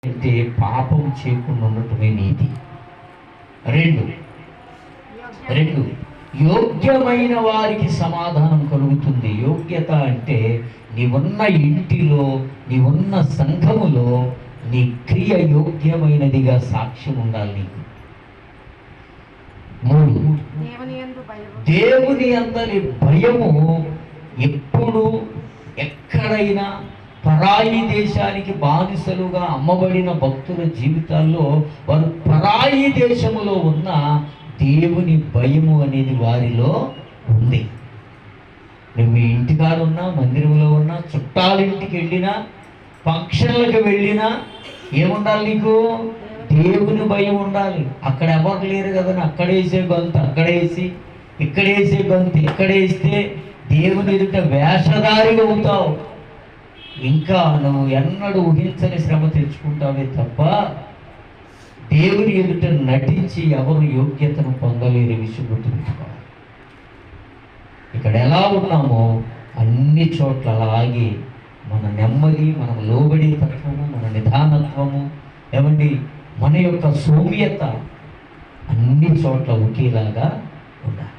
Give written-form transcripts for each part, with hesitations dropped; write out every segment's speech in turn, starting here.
అంటే పాపం చేయకుండా ఉండటమే నీతి. రెండు రెండు యోగ్యమైన వారికి సమాధానం కలుగుతుంది. యోగ్యత అంటే నీవున్న ఇంటిలో, నీవున్న సంఘములో నీ క్రియ యోగ్యమైనదిగా సాక్ష్యం ఉండాలి నీకు. మూడు, దేవుని అందరి భయము. ఎప్పుడు ఎక్కడైనా పరాయి దేశానికి బానిసలుగా అమ్మబడిన భక్తుల జీవితాల్లో వారు పరాయి దేశములో ఉన్న దేవుని భయము అనేది వారిలో ఉంది. నువ్వు మీ ఇంటికాడ ఉన్నా, మందిరంలో ఉన్నా, చుట్టాలింటికి వెళ్ళినా, ఫంక్షన్లకు వెళ్ళినా ఏముండాలి నీకు? దేవుని భయం ఉండాలి. అక్కడ ఎవరు లేరు కదా, అక్కడేసే గొంతు అక్కడేసి, ఇక్కడేసే గొంతు ఇక్కడేస్తే దేవుని ఎదుట వేషధారిగా అవుతావు. ఇంకా నువ్వు ఎన్నడూ ఊహించని శ్రమ తెచ్చుకుంటావే తప్ప దేవుని ఎదుట నటించి ఎవరు యోగ్యతను పొందలేని విషయం గుర్తుపెట్టుకోవాలి. ఇక్కడ ఎలా ఉన్నామో అన్ని చోట్ల అలాగే మన నెమ్మది, మన లోబడి తత్వము, మన నిదానత్వము, ఏమండి మన యొక్క సౌమ్యత అన్ని చోట్ల ఒకేలాగా ఉండాలి.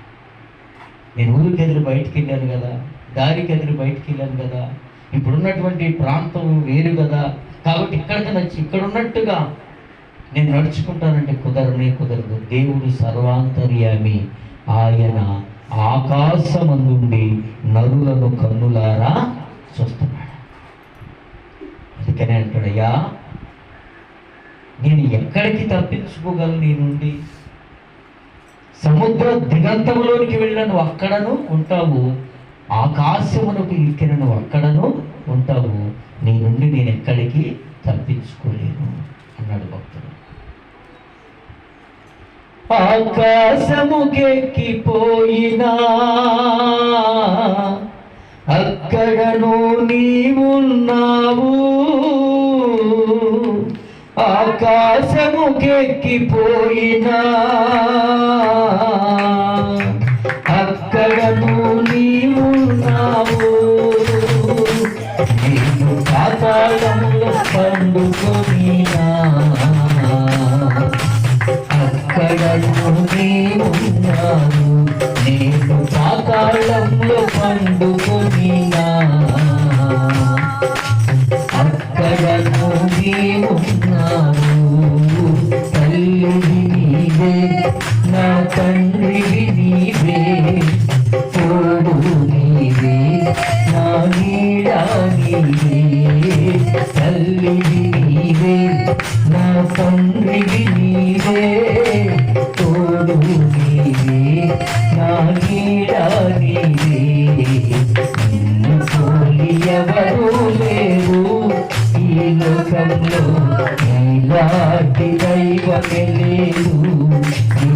నేను ఊరికి ఎదురు బయటికి వెళ్ళాను కదా, దారికి ఎదురు బయటికి వెళ్ళాను కదా, ఇప్పుడున్నటువంటి ప్రాంతం వేరు కదా, కాబట్టి ఇక్కడ ఉన్నట్టుగా నేను నడుచుకుంటానంటే కుదరదు. దేవుడు సర్వాంతర్యామి, ఆయన ఆకాశమందుండి నరులను కన్నులారా చూస్తున్నాడు. అందుకనే అంటాడయ్యా, నేను ఎక్కడికి తప్పించుకోగలను నీ నుండి? సముద్ర దిగంతములోనికి వెళ్ళను అక్కడను ఉంటావు, ఆకాశమునకు ఎక్కిన నువ్వు అక్కడను ఉంటావు, నీ నుండి నేను ఎక్కడికి తప్పించుకోలేను అన్నాడు భక్తుడు. ఆకాశముకెక్కిపోయినా అక్కడను నీవున్నావు, ఆకాశముకెక్కిపోయినా అక్కడను నీవున్నావు, నేను పాతాళంలో పండుకొనినా అక్కడను నీవున్నావు, నేను పాతాళంలో పండుకొనినా అక్కడను నీవున్నావు. తల్లివి నీవే, నా తండ్రివి నీవే, తోడు నీవే, నా నీడ నీవే. తల్లివి నీవే, నా తండ్రివి నీవే, తోడు నీవే, నా నీడ నీవే. నిన్ను పోలి ఎవరూ లేరు ఈ లోకంలో, నీలాంటి దైవమే లేరు ఈ